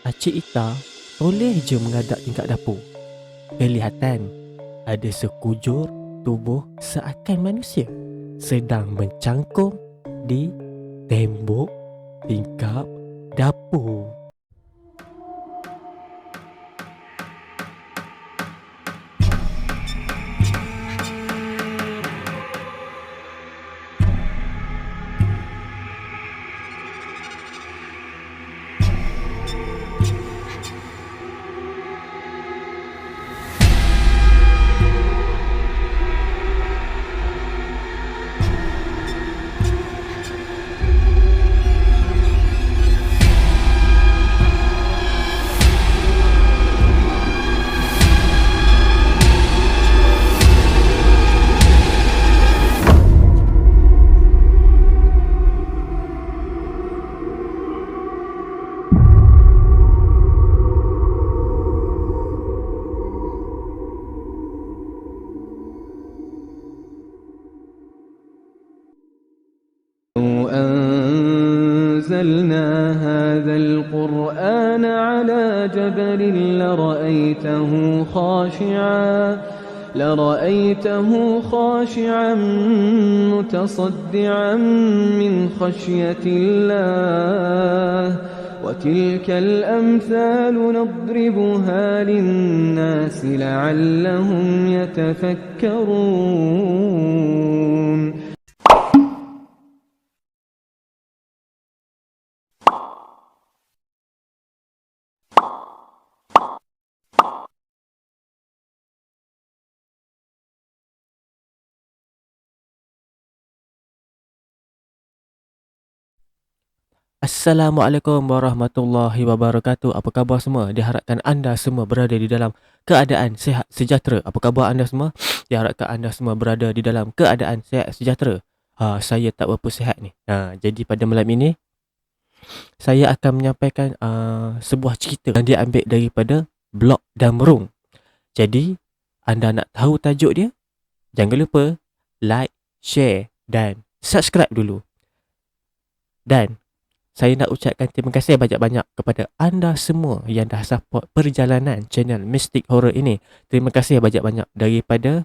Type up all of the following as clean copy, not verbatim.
Acik Ita toleh je mengadap tingkat dapur. Kelihatan ada sekujur tubuh seakan manusia sedang mencangkung di tembok tingkap dapur. لو أنزلنا هذا القرآن على جبل لرأيته خاشعا متصدعا من خشية الله وتلك الأمثال نضربها للناس لعلهم يتفكرون. Assalamualaikum warahmatullahi wabarakatuh. Apa khabar semua? Diharapkan anda semua berada di dalam keadaan sihat sejahtera. Apa khabar anda semua? Diharapkan anda semua berada di dalam keadaan sihat sejahtera. Saya tak berapa sihat ni. Jadi pada malam ini saya akan menyampaikan sebuah cerita yang diambil daripada blog Damrung. Jadi anda nak tahu tajuk dia? Jangan lupa like, share dan subscribe dulu. Dan saya nak ucapkan terima kasih banyak-banyak kepada anda semua yang dah support perjalanan channel Mystic Horror ini. Terima kasih banyak-banyak daripada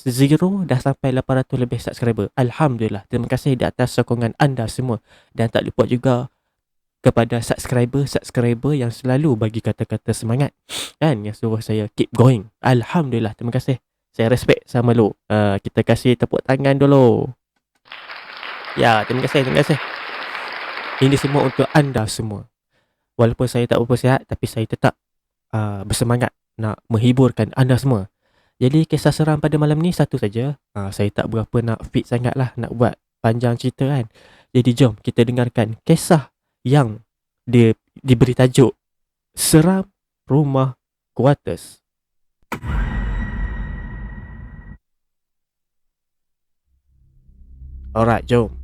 zero dah sampai 800 lebih subscriber. Alhamdulillah. Terima kasih di atas sokongan anda semua. Dan tak lupa juga kepada subscriber yang selalu bagi kata-kata semangat dan yang suruh saya keep going. Alhamdulillah. Terima kasih. Saya respect sama lu. Kita kasih tepuk tangan dulu. Ya, terima kasih. Ini semua untuk anda semua. Walaupun saya tak berapa sihat, tapi saya tetap bersemangat nak menghiburkan anda semua. Jadi kisah seram pada malam ni satu saja. Saya tak berapa nak fit sangat lah nak buat panjang cerita kan. Jadi jom kita dengarkan kisah yang diberi tajuk Seram Rumah Quarters. Alright, jom.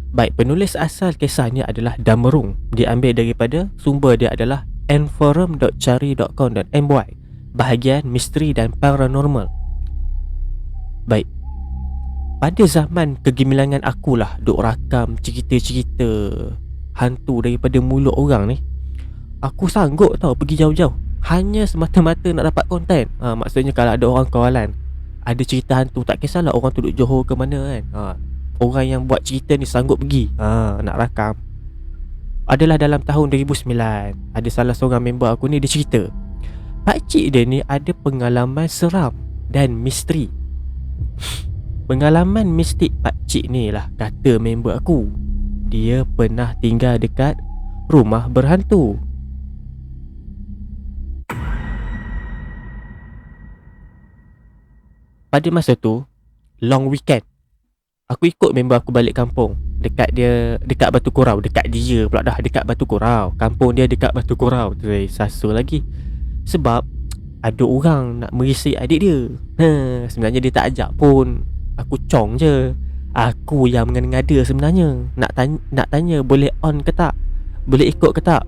Baik, penulis asal kisah ni adalah Damrung. Diambil daripada sumber dia adalah nforum.cari.com.my, bahagian misteri dan paranormal. Baik, pada zaman kegemilangan akulah duk rakam cerita-cerita hantu daripada mulut orang ni, aku sanggup tau pergi jauh-jauh hanya semata-mata nak dapat konten. Maksudnya kalau ada orang kawalan ada cerita hantu, tak kisahlah orang tu duduk Johor ke mana kan, orang yang buat cerita ni sanggup pergi nak rakam. Adalah dalam tahun 2009, ada salah seorang member aku ni, dia cerita pakcik dia ni ada pengalaman seram dan misteri. Pengalaman mistik pakcik ni lah, kata member aku, dia pernah tinggal dekat rumah berhantu. Pada masa tu long weekend, aku ikut member aku balik kampung. Dekat Batu Kurau. Dekat dia pula dah, dekat Batu Kurau. Kampung dia dekat Batu Kurau. Sasa lagi. Sebab ada orang nak merisik adik dia. Sebenarnya dia tak ajak pun. Aku cong je. Aku yang mengada-ngada sebenarnya. Nak tanya boleh on ke tak, boleh ikut ke tak.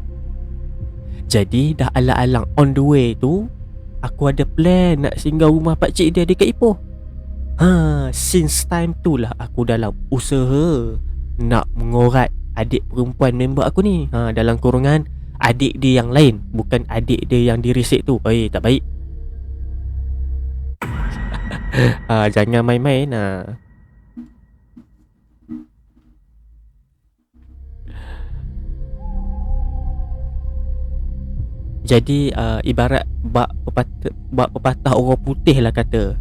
Jadi dah alang-alang on the way tu, aku ada plan nak singgah rumah pakcik dia dekat Ipoh. Since time tu lah aku dalam usaha nak mengorat adik perempuan member aku ni. Dalam kurungan adik dia yang lain, bukan adik dia yang dirisik tu. Tak baik. Jangan main-main. Jadi ibarat bab pepatah orang putih lah kata,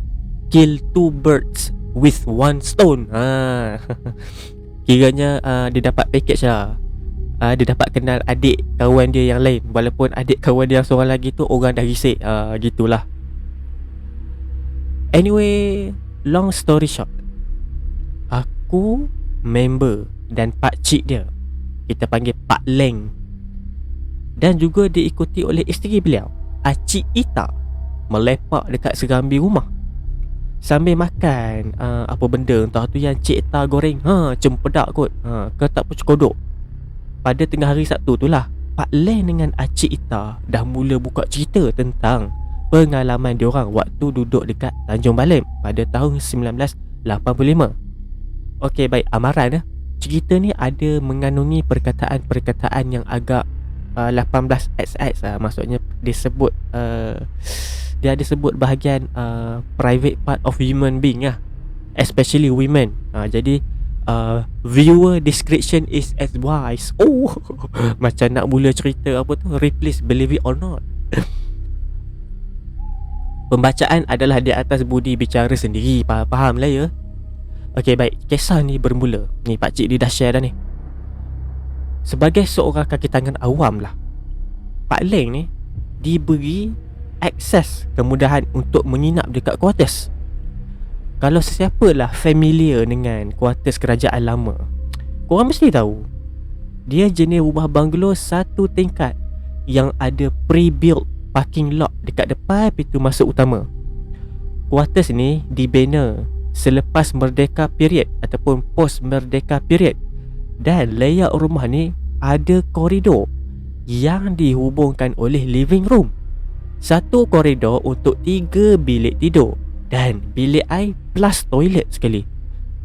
kill two birds with one stone. Kiranya dia dapat package lah. Dia dapat kenal adik kawan dia yang lain, walaupun adik kawan dia yang seorang lagi tu orang dah risik. Gitulah. Anyway, long story short, aku member dan pakcik dia, kita panggil Pak Leng, dan juga diikuti oleh isteri beliau, Acik Ita, melepak dekat serambi rumah sambil makan apa benda entah tu yang Cik Ita goreng. Cempedak kot. Ke tak pucuk kodok. Pada tengah hari Sabtu tu lah, Pak Leng dengan Acik Ita dah mula buka cerita tentang pengalaman diorang waktu duduk dekat Tanjung Balim pada tahun 1985. Okey, baik, amaran cerita ni ada mengandungi perkataan-perkataan yang agak 18XX lah. Maksudnya disebut dia ada sebut bahagian private part of human being lah, especially women. Jadi viewer discretion is advised. Macam nak mula cerita apa tu, replace believe it or not. Pembacaan adalah di atas budi bicara sendiri. Faham lah ya. Okey, baik, kisah ni bermula. Ni pakcik dia dah share dah ni. Sebagai seorang kaki tangan awam lah, Pak Leng ni diberi akses kemudahan untuk menginap dekat kuartus. Kalau sesiapa lah familiar dengan kuartus kerajaan lama, korang mesti tahu dia jenis rumah banglo satu tingkat yang ada pre-built parking lot dekat depan pintu masuk utama. Kuartus ni dibina selepas Merdeka period ataupun post Merdeka period, dan layout rumah ni ada koridor yang dihubungkan oleh living room, satu koridor untuk 3 bilik tidur dan bilik air plus toilet sekali.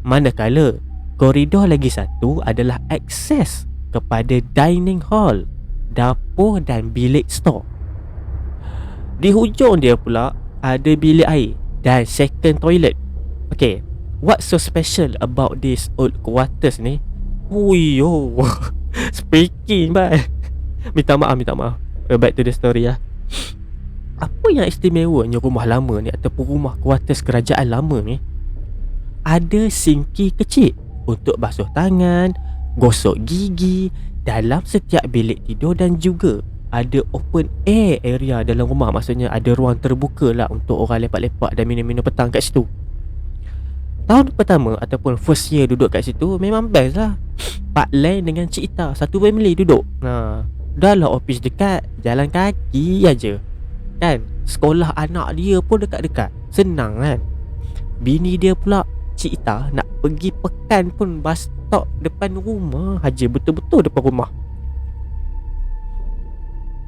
Manakala koridor lagi satu adalah akses kepada dining hall, dapur dan bilik store. Di hujung dia pula ada bilik air dan second toilet. Okay, what's so special about this old quarters ni? Speaking bye. Minta maaf. Back to the story lah. Apa yang istimewanya rumah lama ni ataupun rumah kuartus kerajaan lama ni, ada sinki kecil untuk basuh tangan, gosok gigi dalam setiap bilik tidur, dan juga ada open air area dalam rumah. Maksudnya ada ruang terbuka lah untuk orang lepak-lepak dan minum-minum petang kat situ. Tahun pertama ataupun first year duduk kat situ memang best lah. Pak Leng dengan Cik Ita satu family duduk. Dah lah office dekat, jalan kaki aja kan. Sekolah anak dia pun dekat-dekat, senang kan. Bini dia pula, Cik Ita, nak pergi pekan pun bus stop depan rumah aja, betul-betul depan rumah.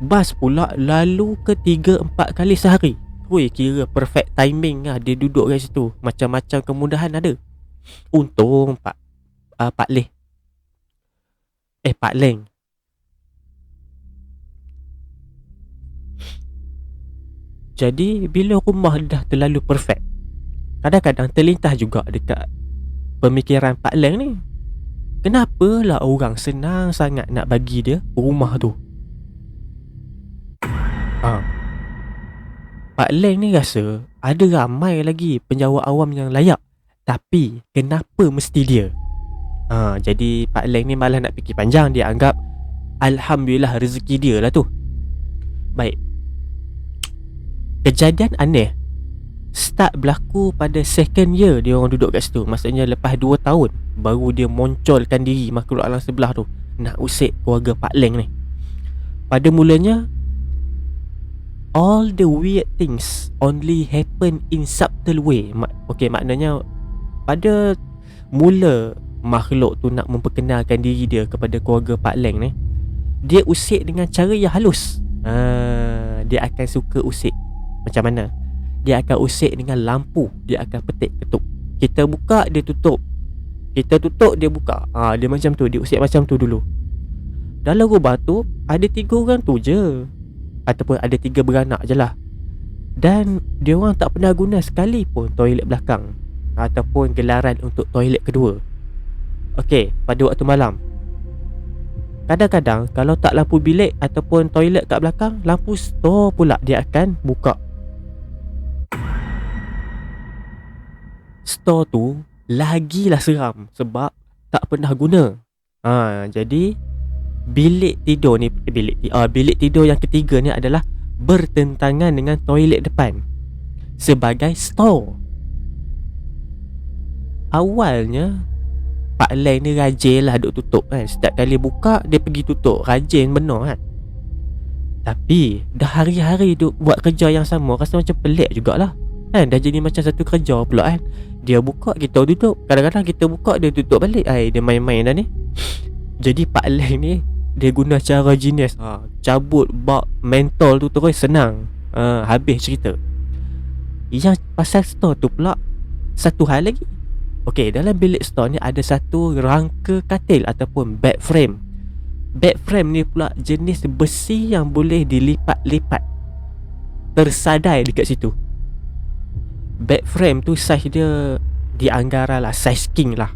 Bas pula lalu ke 3-4 kali sehari. Kira perfect timing lah dia duduk kat situ. Macam-macam kemudahan ada. Untung Pak Leng. Jadi bila rumah dah terlalu perfect, kadang-kadang terlintas juga dekat pemikiran Pak Leng ni, kenapa lah orang senang sangat nak bagi dia rumah tu. Pak Leng ni rasa ada ramai lagi penjawat awam yang layak, tapi kenapa mesti dia? Jadi Pak Leng ni malah nak fikir panjang. Dia anggap alhamdulillah rezeki dia lah tu. Baik, kejadian aneh start berlaku pada second year dia orang duduk kat situ. Maksudnya lepas 2 tahun baru dia moncolkan diri makhluk alam sebelah tu nak usik keluarga Pak Leng ni. Pada mulanya, all the weird things only happen in subtle way. Maknanya pada mula makhluk tu nak memperkenalkan diri dia kepada keluarga Pak Leng ni, dia usik dengan cara yang halus. Dia akan suka usik macam mana? Dia akan usik dengan lampu. Dia akan petik ketuk. Kita buka, dia tutup. Kita tutup, dia buka. Dia macam tu. Dia usik macam tu dulu. Dalam rumah tu ada 3 orang tu je, ataupun ada 3 beranak je lah. Dan dia orang tak pernah guna sekali pun toilet belakang ataupun gelaran untuk toilet kedua. Okey, pada waktu malam, kadang-kadang kalau tak lampu bilik ataupun toilet kat belakang, lampu store pula dia akan buka. Store tu lagilah seram sebab tak pernah guna. Jadi bilik tidur ni, bilik tidur yang ketiga ni adalah bertentangan dengan toilet depan sebagai store. Awalnya Pak Leng ni rajin lah duk tutup kan. Setiap kali buka dia pergi tutup. Rajin benar kan. Tapi dah hari-hari duk buat kerja yang sama, rasa macam pelik jugalah kan. Dah jadi macam satu kerja pula kan. Dia buka, kita tutup. Kadang-kadang kita buka, dia tutup balik. Dia main-main dah ni. Jadi Pak Leng ni dia guna cara genius. Cabut bak mentol tu terus senang. Habis cerita. Yang pasal store tu pula, satu hal lagi. Okey, dalam bilik store ni ada satu rangka katil ataupun bed frame. Bed frame ni pula jenis besi yang boleh dilipat-lipat. Tersadai dekat situ. Bed frame tu saiz dia di anggaran lah, saiz king lah.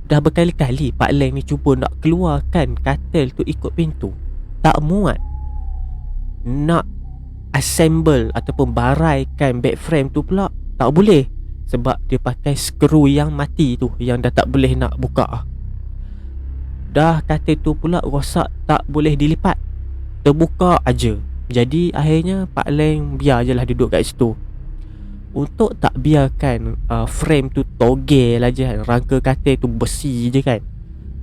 Dah berkali-kali Pak Leng ni cuba nak keluarkan katil tu ikut pintu, tak muat. Nak assemble ataupun baraikan bed frame tu pula tak boleh, sebab dia pakai skru yang mati tu, yang dah tak boleh nak buka. Dah katil tu pula rosak, tak boleh dilipat, terbuka aja. Jadi akhirnya Pak Leng biar je lah duduk kat situ. Untuk tak biarkan frame tu togel aja kan, rangka katil tu besi je kan,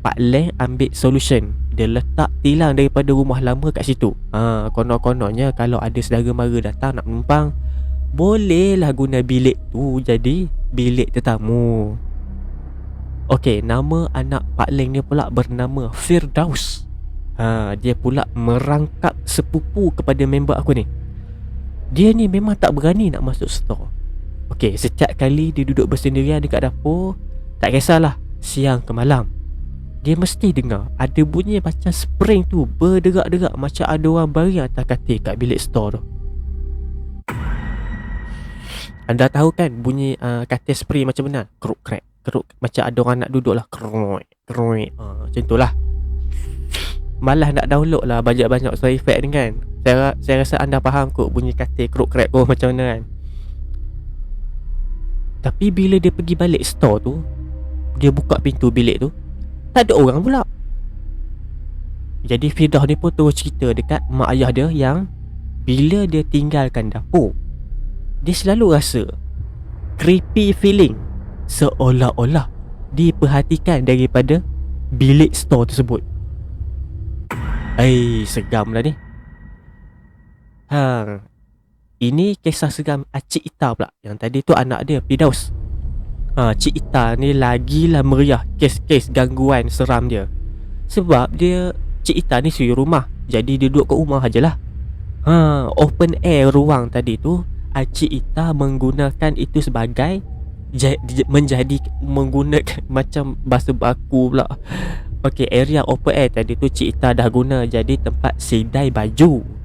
Pak Leng ambil solution. Dia letak tilang daripada rumah lama kat situ. Konon-kononnya kalau ada saudara mara datang nak menumpang, bolehlah guna bilik tu jadi bilik tetamu. Okey, nama anak Pak Leng ni pula bernama Firdaus. Dia pula merangkap sepupu kepada member aku ni. Dia ni memang tak berani nak masuk store. Okey, setiap kali dia duduk bersendirian dekat dapur, tak kisahlah siang ke malam, dia mesti dengar ada bunyi macam spring tu berderak-derak, macam ada orang baring atas katil kat bilik store tu. Anda tahu kan bunyi katil spring macam mana? Keruk-krek, keruk, macam ada orang nak duduk lah. Keruk, keruk, macam tu lah. Malah nak download lah banyak-banyak sound effect ni kan. Saya rasa anda faham kot bunyi katil keruk-krek macam mana kan. Tapi bila dia pergi balik store tu, dia buka pintu bilik tu, tak ada orang pula. Jadi Firdaus ni pun terus cerita dekat mak ayah dia yang bila dia tinggalkan dapur, dia selalu rasa creepy feeling, seolah-olah diperhatikan daripada bilik store tersebut. Seram lah ni. Ini kisah seram Cik Ita pula. Yang tadi tu anak dia Firdaus. Cik Ita ni lagilah meriah kes-kes gangguan seram dia. Sebab dia, Cik Ita ni suri rumah, jadi dia duduk kat rumah ajalah. Open air ruang tadi tu, Cik Ita menggunakan itu sebagai menggunakan macam bahasa baku pula. Okey, area open air tadi tu Cik Ita dah guna jadi tempat sidai baju.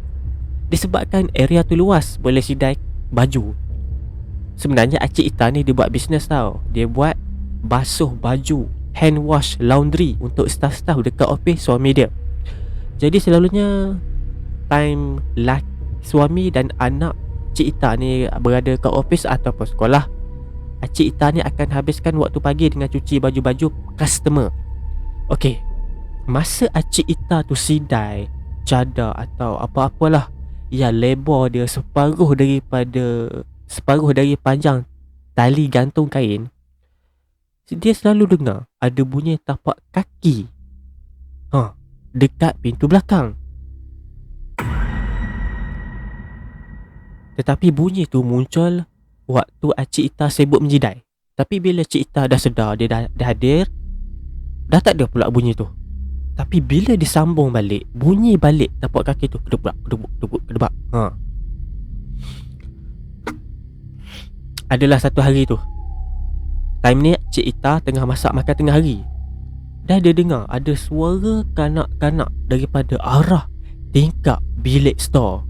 Disebabkan area tu luas, boleh sidai baju. Sebenarnya Cik Ita ni dia buat bisnes tau. Dia buat basuh baju, hand wash, laundry untuk staff-staff dekat office suami dia. Jadi selalunya time suami dan anak Cik Ita ni berada kat office ataupun sekolah, Cik Ita ni akan habiskan waktu pagi dengan cuci baju-baju customer. Okey, masa Cik Ita tu sidai cadar atau apa-apalah yang lebar dia separuh dari panjang tali gantung kain, dia selalu dengar ada bunyi tapak kaki dekat pintu belakang. Tetapi bunyi tu muncul waktu Cik Ita sibuk menjidai. Tapi bila Cik Ita dah sedar, dia dah hadir, dah tak ada pula bunyi tu. Tapi bila disambung balik, bunyi balik tapak kaki tu, kedebak, kedebuk, kedebuk, kedebak. Adalah satu hari tu, time ni Cik Ita tengah masak makan tengah hari. Dah dia dengar ada suara kanak-kanak daripada arah tingkap bilik store.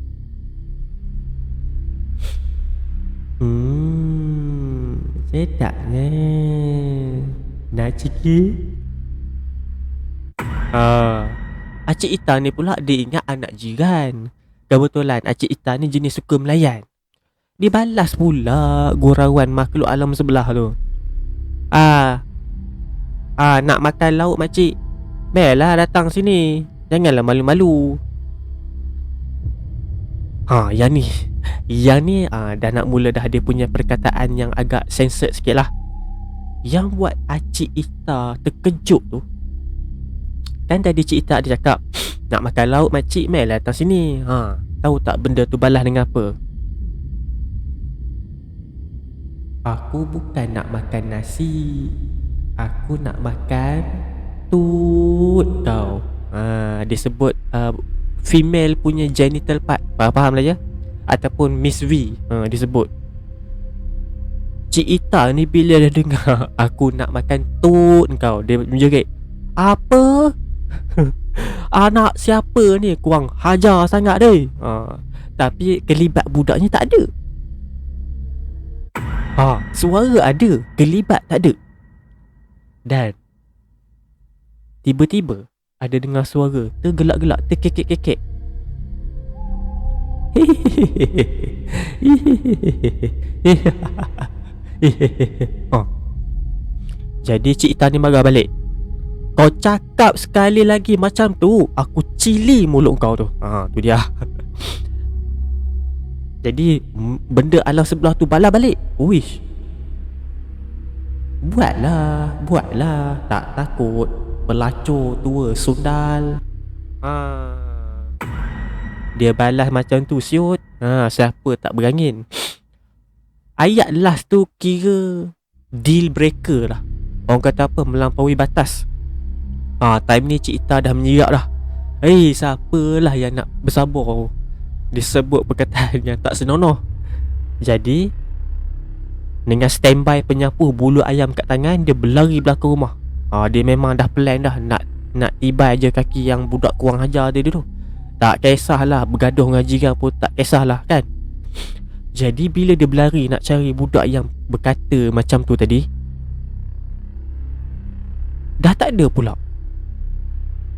Sedapnya. Nak cikgu? Acik Ita ni pula dia ingat anak jiran. Kebetulan Acik Ita ni jenis suka melayan. Dia balas pula gurauan makhluk alam sebelah tu. Nak makan lauk makcik? Baiklah datang sini. Janganlah malu-malu. Yang ni dah nak mula dah dia punya perkataan yang agak censored sikit lah. Yang buat Acik Ita terkejut tu, kan tadi Cik Ita dia cakap nak makan lauk makcik, maillah datang sini. Tahu tak benda tu balas dengan apa? Aku bukan nak makan nasi, aku nak makan tut kau. Dia sebut female punya genital part. Faham lah ya? Ataupun Miss V disebut. Cik Ita ni bila dah dengar aku nak makan tut kau, dia menjerit. Apa? Anak siapa ni kurang hajar sangat deh. Tapi kelibat budaknya tak ada. Suara ada, kelibat tak ada. Dan tiba-tiba ada dengar suara tergelak-gelak, terkekek-kekek. Jadi Cik Ita ni marah balik. Kau cakap sekali lagi macam tu, aku cili mulut kau tu. Tu dia. Jadi benda alam sebelah tu balas balik. Uish, Buatlah tak takut. Pelacur tua sundal. Dia balas macam tu siut. Siapa tak berangin. Ayat last tu kira deal breaker lah. Orang kata apa, melampaui batas. Time ni Cik Ita dah menyiap dah. Siapalah yang nak bersabar. Disebut perkataan yang tak senonoh. Jadi dengan standby penyapu bulu ayam kat tangan, dia berlari belakang rumah. Dia memang dah plan dah nak tibai je kaki yang budak kurang hajar dia tu. Tak kisahlah bergaduh dengan jiran pun tak kisahlah kan. Jadi bila dia berlari nak cari budak yang berkata macam tu tadi, dah tak ada pula.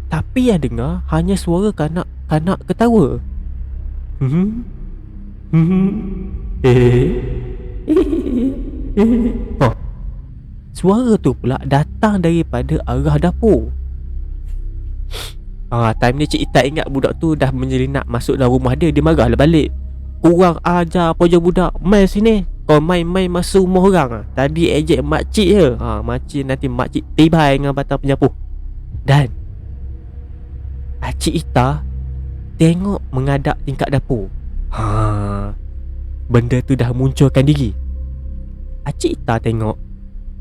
Tapi yang dengar hanya suara kanak-kanak ketawa. Suara tu pula datang daripada arah dapur. Time ni Cik Ita ingat budak tu dah menyelinap masuk dalam rumah dia. Dia marahlah balik. Kurang ajar apa je budak. Main sini. Kau main-main masuk rumah orang. Tadi ejek makcik je. Makcik nanti makcik tibai dengan batang penyapu. Dan Cik Ita tengok mengadap tingkat dapur. Benda tu dah munculkan diri. Cik Ita tengok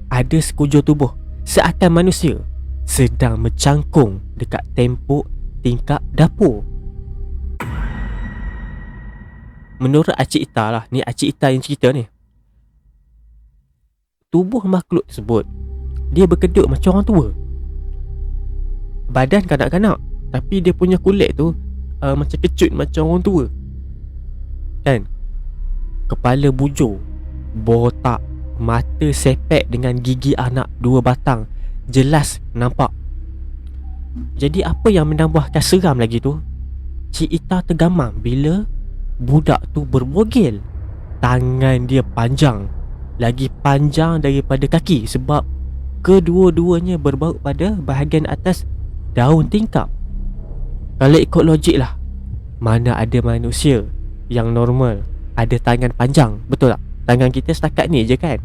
ada sekujur tubuh seakan manusia sedang mencangkung dekat tembok tingkap dapur. Menurut Cik Ita lah, ni Cik Ita yang cerita ni, tubuh makhluk tersebut dia berkedut macam orang tua. Badan kanak-kanak, tapi dia punya kulit tu macam kecut macam orang tua kan. Kepala bujur, botak, mata sepek dengan gigi anak 2 batang jelas nampak. Jadi apa yang menambahkan seram lagi tu, Cik Ita tergamam bila budak tu berbogel. Tangan dia panjang, lagi panjang daripada kaki, sebab kedua-duanya berbaut pada bahagian atas daun tingkap. Kalau ikut logik lah, mana ada manusia yang normal ada tangan panjang, betul tak? Tangan kita setakat ni je kan.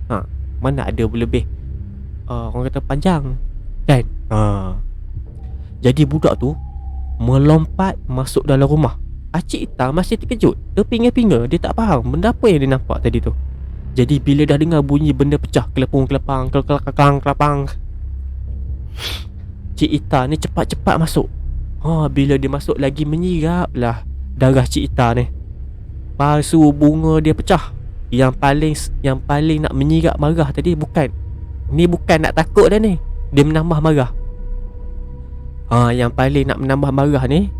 Mana ada berlebih orang kata panjang kan. Jadi budak tu melompat masuk dalam rumah. Cik Ita masih terkejut, terpinga-pinga. Dia tak faham benda apa yang dia nampak tadi tu. Jadi bila dah dengar bunyi benda pecah, kelepung-kelepang, kelapang, Cik Ita ni cepat-cepat masuk. Bila dia masuk lagi menyirap lah darah Cik Ita ni. Palsu bunga dia pecah. Yang paling nak menyirak marah tadi bukan nak takut dah ni, dia menambah marah. Yang paling nak menambah marah ni,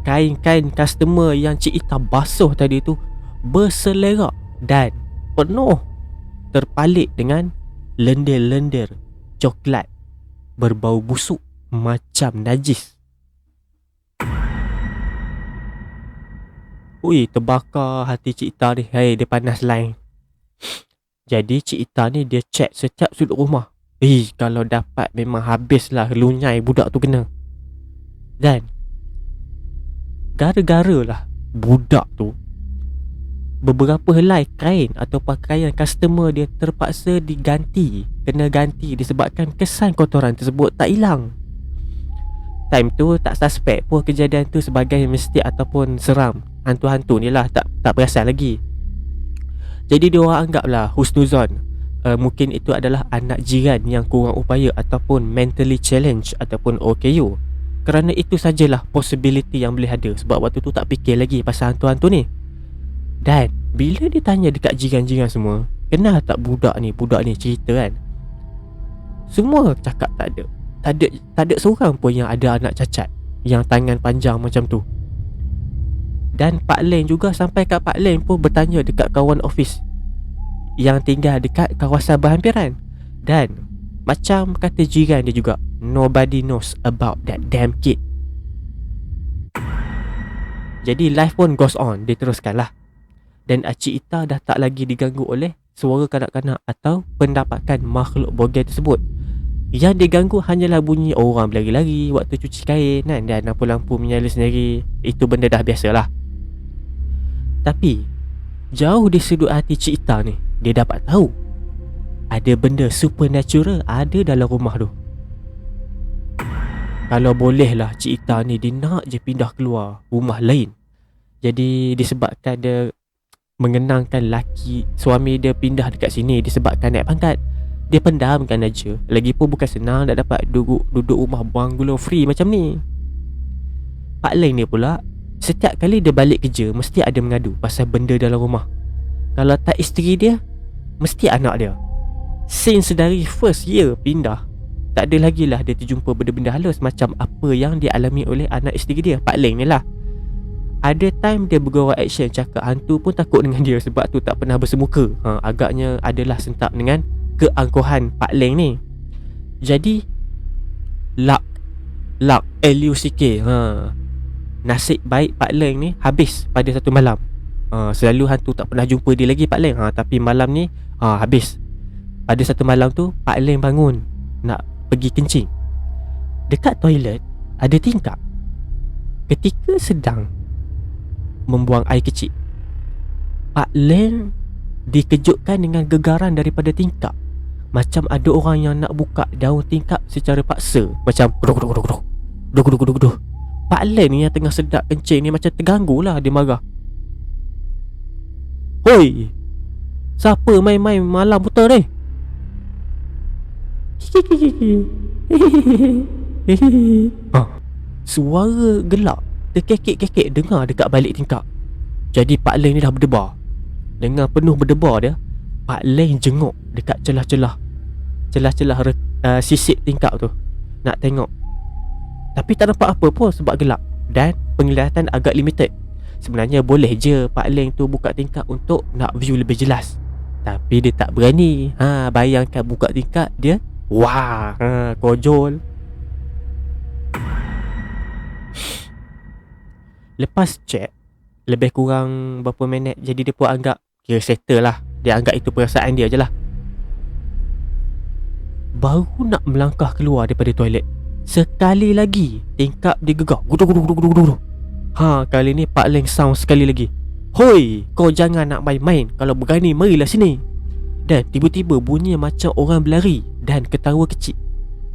kain-kain customer yang Cik Ita basuh tadi tu berselerak dan penuh terpalit dengan lendir-lendir coklat berbau busuk macam najis. Ui, terbakar hati Cik Ita ni. Dia panas lain. Jadi Cik Ita ni dia check setiap sudut rumah. Kalau dapat memang habislah lunyai budak tu kena. Dan gara-gara lah budak tu, beberapa helai kain atau pakaian customer dia terpaksa kena ganti disebabkan kesan kotoran tersebut tak hilang. Time tu tak suspek pun kejadian tu sebagai mistik ataupun seram. Hantu-hantu ni lah, tak perasan lagi. Jadi dia orang anggaplah husnuzon, mungkin itu adalah anak jiran yang kurang upaya ataupun mentally challenged ataupun OKU. Kerana itu sajalah possibility yang boleh ada. Sebab waktu tu tak fikir lagi pasal hantu-hantu ni. Dan bila dia tanya dekat jiran-jiran semua, kenal tak budak ni cerita kan, semua cakap tak ada. Tak ada seorang pun yang ada anak cacat yang tangan panjang macam tu. Dan Pak Leng juga, sampai kat Pak Leng pun bertanya dekat kawan office yang tinggal dekat kawasan berhampiran. Dan macam kata jiran dia juga, nobody knows about that damn kid. Jadi life pun goes on, diteruskan lah. Dan Cik Ita dah tak lagi diganggu oleh suara kanak-kanak atau pendapatkan makhluk bogel tersebut. Yang diganggu hanyalah bunyi orang berlari-lari waktu cuci kain kan, dan lampu-lampu menyala sendiri. Itu benda dah biasa lah. Tapi jauh di sudut hati Cik Ita ni, dia dapat tahu ada benda supernatural ada dalam rumah tu. Kalau boleh lah Cik Ita ni dia nak je pindah keluar rumah lain. Jadi disebabkan dia mengenangkan suami dia pindah dekat sini disebabkan naik pangkat, dia pendamkan aja. Lagipun bukan senang nak dapat duduk rumah bungalow free macam ni. Pak Leng ni pula, setiap kali dia balik kerja mesti ada mengadu pasal benda dalam rumah. Kalau tak isteri dia, mesti anak dia. Since dari first year pindah, tak ada lagi lah dia terjumpa benda-benda halus macam apa yang dialami oleh anak isteri dia, Pak Leng ni lah. Ada time dia bergurau action cakap hantu pun takut dengan dia sebab tu tak pernah bersemuka. Agaknya adalah sentap dengan keangkuhan Pak Leng ni. Jadi luck LUCK. Nasib baik Pak Leng ni habis pada satu malam. Selalu hantu tak pernah jumpa dia lagi Pak Leng. Tapi malam ni habis. Pada satu malam tu Pak Leng bangun nak pergi kencing. Dekat toilet ada tingkap. Ketika sedang membuang air kecil, Pak Leng dikejutkan dengan gegaran daripada tingkap. Macam ada orang yang nak buka daun tingkap secara paksa. Macam geduk. Pak Leng ni yang tengah sedap kencing ni macam terganggu lah. Dia marah. Hoi, siapa main-main malam buta ni? Suara gelak terkekek-kekek dengar dekat balik tingkap. Jadi Pak Leng ni dah berdebar. Dengan penuh berdebar dia, Pak Leng jenguk dekat celah-celah sisik tingkap tu nak tengok. Tapi tak nampak apa pun sebab gelap dan penglihatan agak limited. Sebenarnya boleh je Pak Leng tu buka tingkap untuk nak view lebih jelas, tapi dia tak berani. Bayangkan buka tingkap dia, wah, kojol. Lepas check lebih kurang berapa minit, jadi dia pun anggap kira settle lah. Dia anggap itu perasaan dia je lah. Baru nak melangkah keluar daripada toilet, sekali lagi tingkap dia gegar. Guduk. Kali ni Pak Leng sound sekali lagi. Hoi, kau jangan nak main-main. Kalau berani marilah sini. Dan tiba-tiba bunyi macam orang berlari dan ketawa kecil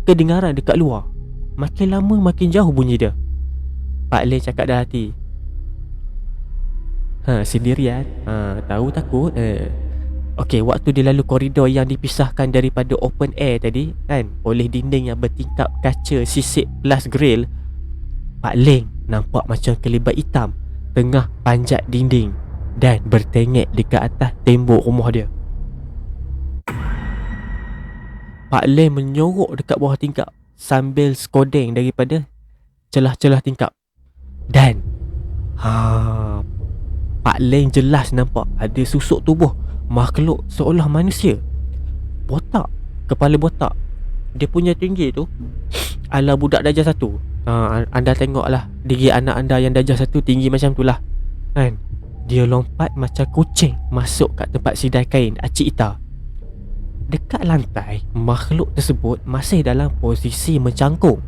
kedengaran dekat luar. Makin lama makin jauh bunyi dia. Pak Leng cakap dalam hati, sendirian? Tahu takut? Okey, waktu dia lalu koridor yang dipisahkan daripada open air tadi kan, oleh dinding yang bertingkap kaca sisik plus grill, Pak Leng nampak macam kelibat hitam tengah panjat dinding dan bertengek dekat atas tembok rumah dia. Pak Leng menyorok dekat bawah tingkap sambil skodeng daripada celah-celah tingkap. Dan Pak Leng jelas nampak ada susuk tubuh makhluk seolah manusia. Botak, kepala botak. Dia punya tinggi tu ala budak darjah 1. Anda tengoklah diri anak anda yang darjah 1 tinggi macam tu lah kan. Dia lompat macam kucing masuk kat tempat sidai kain Acik Ita. Dekat lantai, makhluk tersebut masih dalam posisi mencangkung.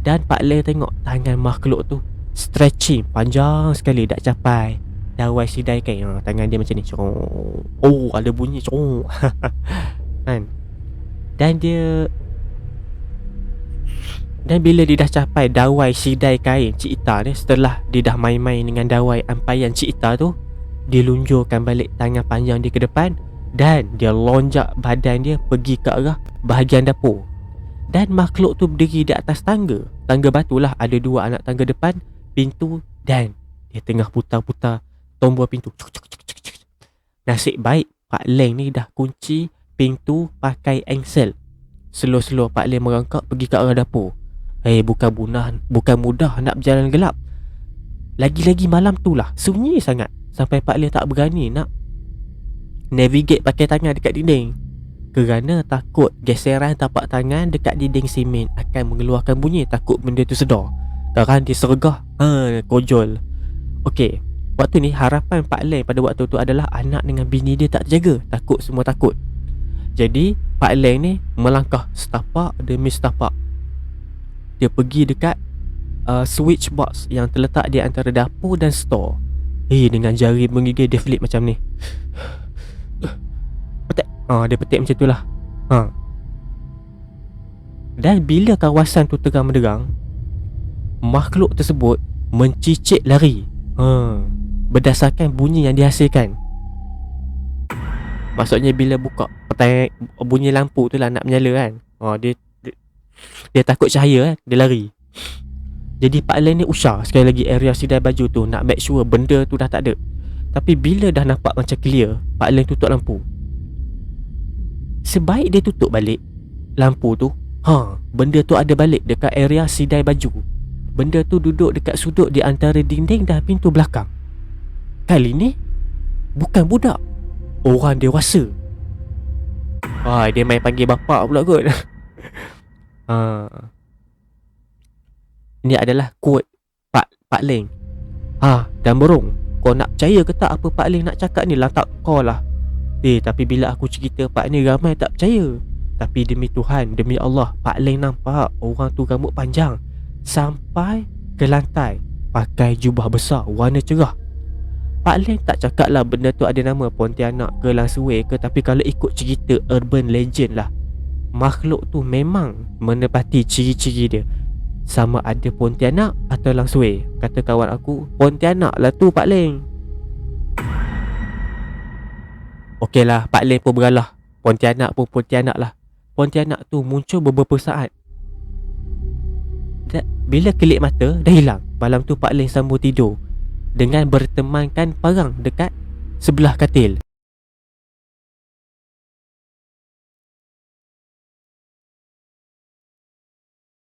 Dan Pak Leng tengok tangan makhluk tu stretching panjang sekali, dak capai dawai sidai kain. Tangan dia macam ni. Oh, ada bunyi kan. Dan bila dia dah capai dawai sidai kain Cik Ita ni, setelah dia dah main-main dengan dawai ampaian Cik Ita tu, dia lunjurkan balik tangan panjang dia ke depan dan dia lonjak badan dia pergi ke arah bahagian dapur. Dan makhluk tu berdiri di atas tangga batu lah. Ada 2 anak tangga depan, pintu, dan dia tengah putar-putar tombol pintu. Nasib baik Pak Leng ni dah kunci pintu pakai engsel. Slow-slow Pak Leng merangkak pergi ke arah dapur. Bukan mudah nak berjalan gelap. Lagi-lagi malam tu lah, sunyi sangat sampai Pak Leng tak berani nak navigate pakai tangan dekat dinding, kerana takut geseran tapak tangan dekat dinding simen akan mengeluarkan bunyi. Takut benda tu sedar, kan dia sergah, kojol. Okey, waktu ni harapan Pak Leng pada waktu tu adalah anak dengan bini dia tak terjaga. Takut, semua takut. Jadi Pak Leng ni melangkah setapak demi setapak. Dia pergi dekat switch box yang terletak di antara dapur dan store. Dengan jari menggigil dia flip macam ni. Petik. Dia petik macam tu lah. Dan bila kawasan tu terang menderang, makhluk tersebut mencicik lari. Berdasarkan bunyi yang dihasilkan. Maksudnya bila buka petik, bunyi lampu tu lah nak menyala kan. Dia takut cahaya kan, dia lari. Jadi Pak Leng ni usah sekali lagi area sidai baju tu, nak make sure benda tu dah tak ada. Tapi bila dah nampak macam clear, Pak Leng tutup lampu. Sebaik dia tutup balik lampu tu, benda tu ada balik dekat area sidai baju. Benda tu duduk dekat sudut di antara dinding dan pintu belakang. Kali ni bukan budak, orang dewasa. Dia main panggil bapak pula kot. Ini adalah quote Pak Leng. Dan berung, kau nak percaya ke tak apa Pak Leng nak cakap ni? Lantak kau lah. Tapi bila aku cerita Pak ni ramai tak percaya. Tapi demi Tuhan, demi Allah, Pak Leng nampak orang tu rambut panjang sampai ke lantai, pakai jubah besar warna cerah. Pak Leng tak cakap lah benda tu ada nama Pontianak ke Langsui ke. Tapi kalau ikut cerita urban legend lah, makhluk tu memang menepati ciri-ciri dia. Sama ada Pontianak atau Langsui. Kata kawan aku, Pontianak lah tu Pak Leng. Okey lah, Pak Leng pun beralah, Pontianak pun Pontianak lah. Pontianak tu muncul beberapa saat. Bila kelip mata dah hilang. Malam tu Pak Leng sambung tidur dengan bertemankan parang dekat sebelah katil.